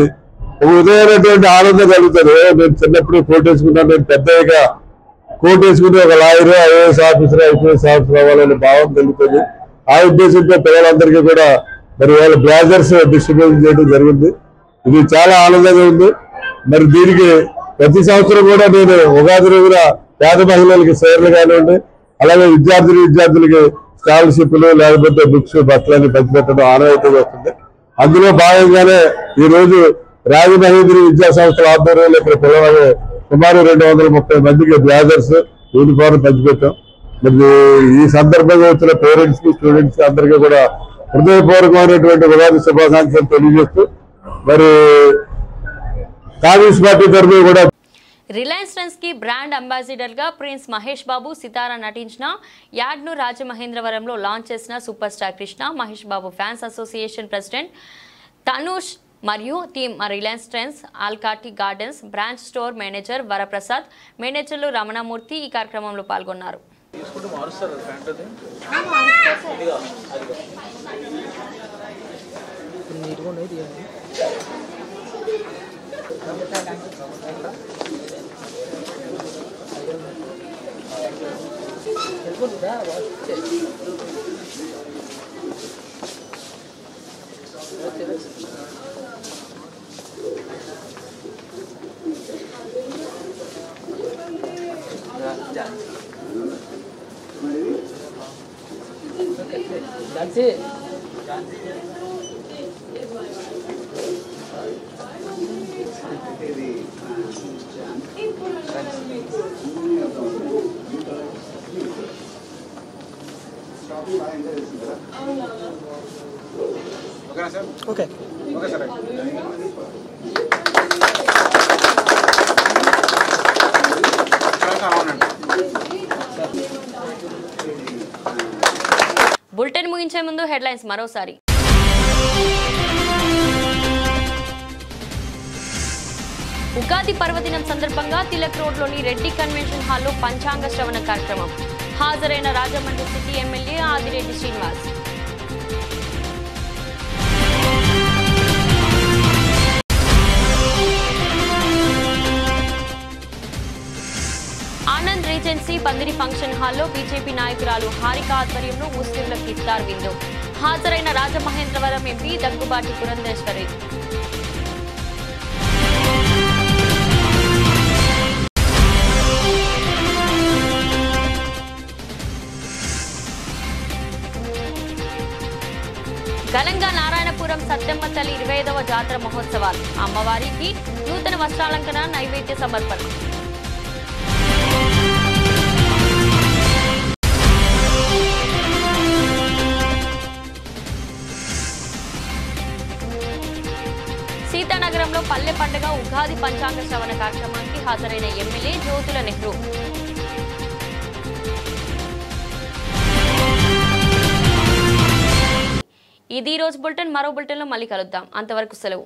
ఒక విధమైనటువంటి ఆనందం కలుగుతుంది. నేను చిన్నప్పుడు కోట్ వేసుకున్నాను, నేను పెద్దగా కోట్ వేసుకుని ఒక lawyer, IAS officer, IPS officer అవ్వాలనే భావం కలుగుతుంది. ఆ ఉద్దేశంతో పిల్లలందరికీ కూడా మరి వాళ్ళ బ్లేజర్స్ డిస్ట్రిబ్యూషన్ చేయడం జరిగింది. ఇది చాలా ఆనందంగా ఉంది. మరి దీనికి ప్రతి సంవత్సరం కూడా నేను ఉగాది రోజున పేద మహిళలకి చీరలు కానివ్వండి, అలాగే విద్యార్థులకి స్కాలర్షిప్లు లేకపోతే బుక్స్, బట్టలని పంచిపెట్టడం ఆనవాయితీగా వస్తుంది. అందులో భాగంగానే ఈ రోజు రాజమహేంద్రి విద్యా సంస్థల ఆధ్వర్యంలో ఇక్కడ పిల్లలు సుమారు 230 మందికి బ్లేజర్స్, యూనిఫామ్ పంచిపెట్టాం. మరి ఈ సందర్భంగా వచ్చిన పేరెంట్స్ కి, స్టూడెంట్స్ కి అందరికీ కూడా హృదయపూర్వకమైనటువంటి ఉగాది శుభాకాంక్షలు తెలియజేస్తూ మరి కాంగ్రెస్ పార్టీ తరఫున కూడా రిలయన్స్ ట్రెండ్స్ కి బ్రాండ్ అంబాసిడర్ గా ప్రిన్స్ మహేష్ బాబు, సితారా నటించిన యాడ్ను రాజమహేంద్రవరంలో లాంచ్ చేసిన super star Krishna, Mahesh Babu fans association president Tanush మరియు team Reliance Trends, Alcot gardens branch store manager Varaprasad, మేనేజర్లు రమణమూర్తి ఈ కార్యక్రమంలో పాల్గొన్నారు. ఓకే ఓకే సార్ బులెటిన్ ముగించే ముందు హెడ్లైన్స్ మరోసారి. ఉగాది పర్వదినం సందర్భంగా తిలక్ రోడ్లోని రెడ్డి కన్వెన్షన్ హాల్లో పంచాంగ శ్రవణ కార్యక్రమం. హాజరైన Rajahmundry city MLA Adireddy Srinivas. Anand regency పందిరి ఫంక్షన్ హాల్లో బీజేపీ నాయకురాలు హారిక ఆధ్వర్యంలో ముస్లింలకు ఇఫ్తార్ విందు. హాజరైన రాజమహేంద్రవరం ఎంపీ దగ్గుబాటి పురంధేశ్వరి. ఘనంగా నారాయణపురం సత్యమ్మ తల్లి 25వ జాతర మహోత్సవాలు. అమ్మవారికి నూతన వస్త్రాలంకరణ, నైవేద్య సమర్పణ. సీతానగరంలో పల్లె పండుగ ఉగాది పంచాంగ శ్రవణ కార్యక్రమానికి హాజరైన ఎమ్మెల్యే జ్యోతుల నెహ్రూ. ఇది ఈ రోజు బులెటిన్. మరో బులెటిన్లో మళ్ళీ కలుద్దాం. అంతవరకు సెలవు.